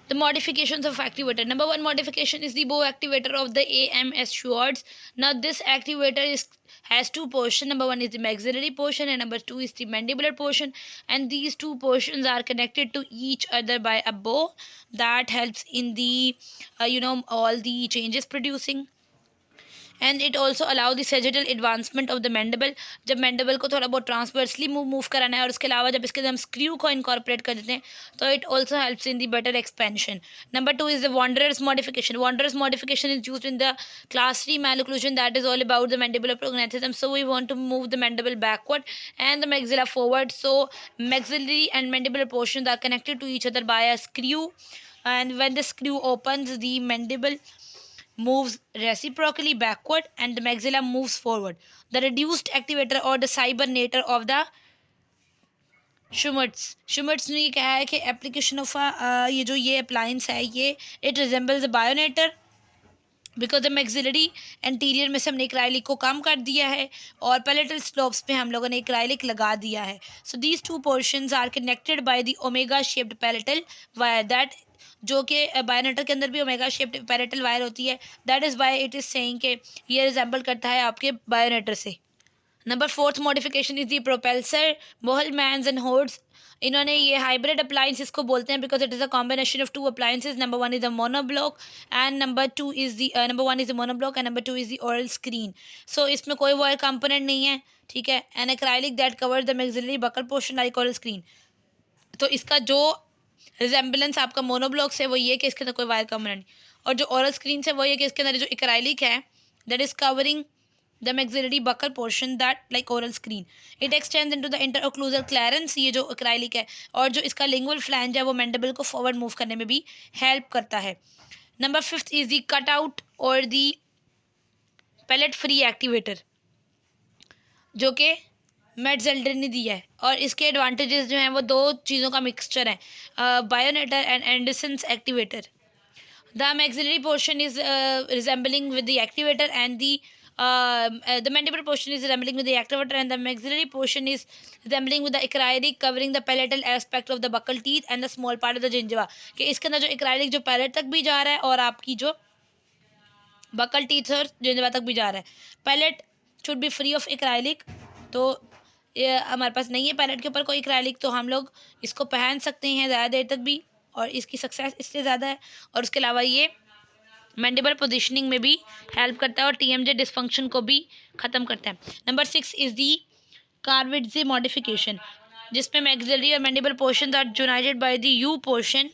The modifications of activator. Number one modification is the bow activator of the AMS Schwartz. Now this activator has two portions. Number one is the maxillary portion and number two is the mandibular portion, and these two portions are connected to each other by a bow that helps in the all the changes producing. And it also allow the sagittal advancement of the mandible. जब mandible को थोड़ा बहुत transversely move कराना है और उसके अलावा जब इसके अंदर हम स्क्रू को इनकॉर्पोरेट कर देते हैं तो it also helps in the better expansion. Number two is the wanderers modification. Wanderers modification is used in the class 3 maloclusion that is all about the mandibular prognathism. So we want to move the mandible backward and the maxilla forward. So maxillary and mandibular portions are connected to each other by a screw, and when the screw opens, the mandible moves reciprocally backward and the maxilla moves forward. The reduced activator or the cybernator of the Schumann's ने ये कहा है कि application of ये जो ये appliance है ये it resembles a bionator because the maxillary anterior में से हमने एक्राइलिक को कम कर दिया है और पैलेटल स्लोप्स पे हम लोगों ने एक्राइलिक लगा दिया है. So these two portions are connected by the omega shaped palatal wire that, जो कि बायोनेटर के अंदर भी ओमेगा शेप्ड पैलेटल वायर होती है. That is why it is saying कि ये रिजेंबल करता है आपके बायोनेटर से. Number fourth modification is the propulsor Muhlemann's and Hotz. इन्होंने ये हाइब्रिड अप्लायंसेस को बोलते हैं because it is a combination of two appliances. Number one is the monoblock and number one is the monoblock and number two is the oral screen. So इसमें कोई wire component नहीं है, ठीक है. N acrylic that cover the maxillary buccal portion like oral screen. तो इसका जो resemblance आपका मोनोब्लॉक से वो ये कि इसके अंदर कोई वायर कंपोनेंट नहीं, और जो ओरल स्क्रीन से वो ये कि इसके अंदर जो एक्राइलिक है that is covering the maxillary buccal portion that like oral screen. It extends into the interocclusal clarence. ये जो acrylic है और जो इसका lingual flange है वो mandible को forward move करने में भी help करता है. Number fifth is the cutout or the pellet free activator, जो कि मेटजेल्डर ने दिया है. और इसके एडवांटेजेस जो हैं वो दो चीज़ों का मिक्सचर है, bionator and Andresen's activator. The maxillary portion is resembling with the activator and the mandibular portion is resembling with the activator and the maxillary portion is resembling with the acrylic covering the palatal aspect of the buccal teeth and the small part of the gingiva. कि इसके अंदर जो acrylic जो palette तक भी जा रहा है और आपकी जो बकल टीथ और जिंजवा तक भी जा रहा है. Palate should be free of acrylic. तो ये हमारे पास नहीं है पैलेट के ऊपर कोई एक्राइलिक, तो हम लोग इसको पहन सकते हैं ज़्यादा देर तक भी और इसकी सक्सेस इससे ज़्यादा है. और उसके अलावा ये मैंडिबल पोजिशनिंग में भी हेल्प करता है और TMJ डिसफंक्शन को भी ख़त्म करता है. Number 6 is the Karwetzky modification, जिसमें मैक्सिलरी और mandible portion are united by the U portion.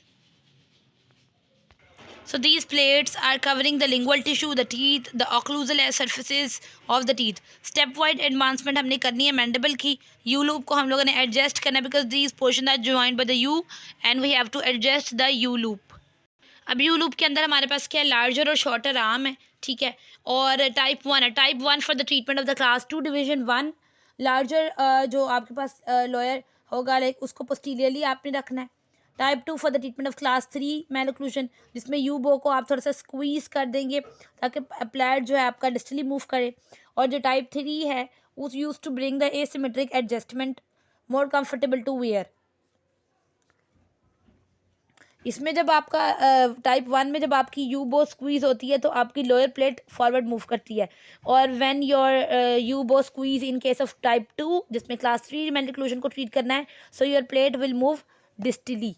So these plates are covering the lingual tissue, the teeth, the occlusal surfaces of the teeth. Stepwise advancement हमने करनी है mandible की. U loop को हम लोगों ने एडजस्ट करना है because these portions are joined by the U and we have to adjust the U loop. अब U loop के अंदर हमारे पास क्या है, लार्जर और शॉर्टर आर्म है, ठीक है. और टाइप 1 है. Type 1 for the treatment of the class 2 division 1. Larger जो आपके पास लॉयर होगा लाइक उसको पोस्टीरियरली आपने रखना है. Type 2 for the treatment of class 3 malocclusion, जिसमें यू बो को आप थोड़ा सा स्क्वीज कर देंगे ताकि अप्लाइड जो है आपका डिस्टली मूव करे. और जो टाइप 3 है उस use to bring the asymmetric adjustment more comfortable to wear. इसमें जब आपका टाइप 1 में जब आपकी यू बो स्क्वीज होती है तो आपकी लोअर प्लेट फॉरवर्ड मूव करती है. और when your you bow squeeze in case of type 2 जिसमें क्लास 3 मैलोक्लूजन को ट्रीट करना है, so your plate will move distally.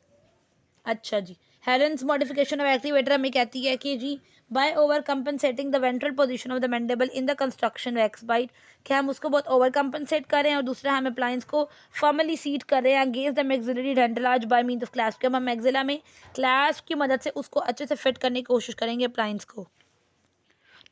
अच्छा जी. हेलेंस मॉडिफिकेशन ऑफ एक्टिवेटर हमें कहती है कि जी by overcompensating the ventral position of the mandible in the construction wax bite, कि हम उसको बहुत ओवर कंपनसेट कर रहे हैं और दूसरा हम अप्लायंस को फॉर्मली सीट कर रहे हैं against the maxillary dentals by means of clasp, कि हम मैक्सिला में क्लैस्प की मदद से उसको अच्छे से फिट करने की कोशिश करेंगे अप्लायंस को.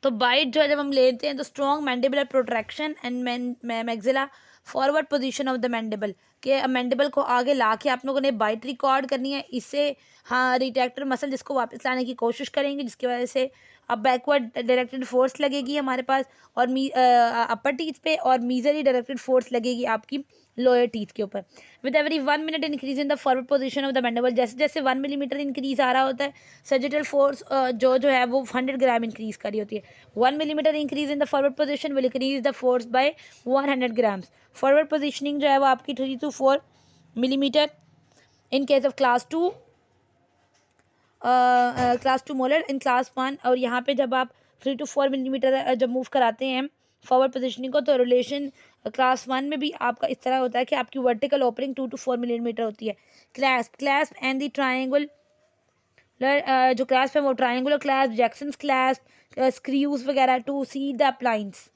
तो बाइट जो है जब हम लेते हैं तो strong mandibular protraction and maxilla forward position of the mandible, के मैंडिबल को आगे ला के आप लोगों ने बाइट रिकॉर्ड करनी है. इससे हाँ रिट्रैक्टर मसल जिसको वापस लाने की कोशिश करेंगे, जिसकी वजह से अब बैकवर्ड डायरेक्टेड फोर्स लगेगी हमारे पास और अपर टीथ पे और मीजरी डायरेक्टेड फोर्स लगेगी आपकी लोअर टीथ के ऊपर. With every 1 minute increase in the forward position of the mandible, जैसे जैसे 1 मिलीमीटर इंक्रीज आ रहा होता है सजिटल फोर्स जो है वो 100 ग्राम इंक्रीज करी होती है. 1 millimetre increase in the forward position will increase the force by 100 grams. Forward positioning जो है वो आपकी 3 to 4 millimetre in case of class 2 class 2 molar in class 1, और यहाँ पे जब आप 3 to 4 मिलीमीटर जब मूव कराते हैं फॉरवर्ड पोजिशनिंग को, तो रिलेशन क्लास 1 में भी आपका इस तरह होता है कि आपकी वर्टिकल ओपनिंग 2 to 4 मिलीमीटर होती है। क्लास्प एंड द ट्राइंगल, जो क्लास्प है वो triangular clasp, Jackson's clasp, screws वगैरह to see the appliance.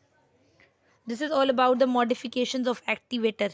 This is all about the modifications of activator.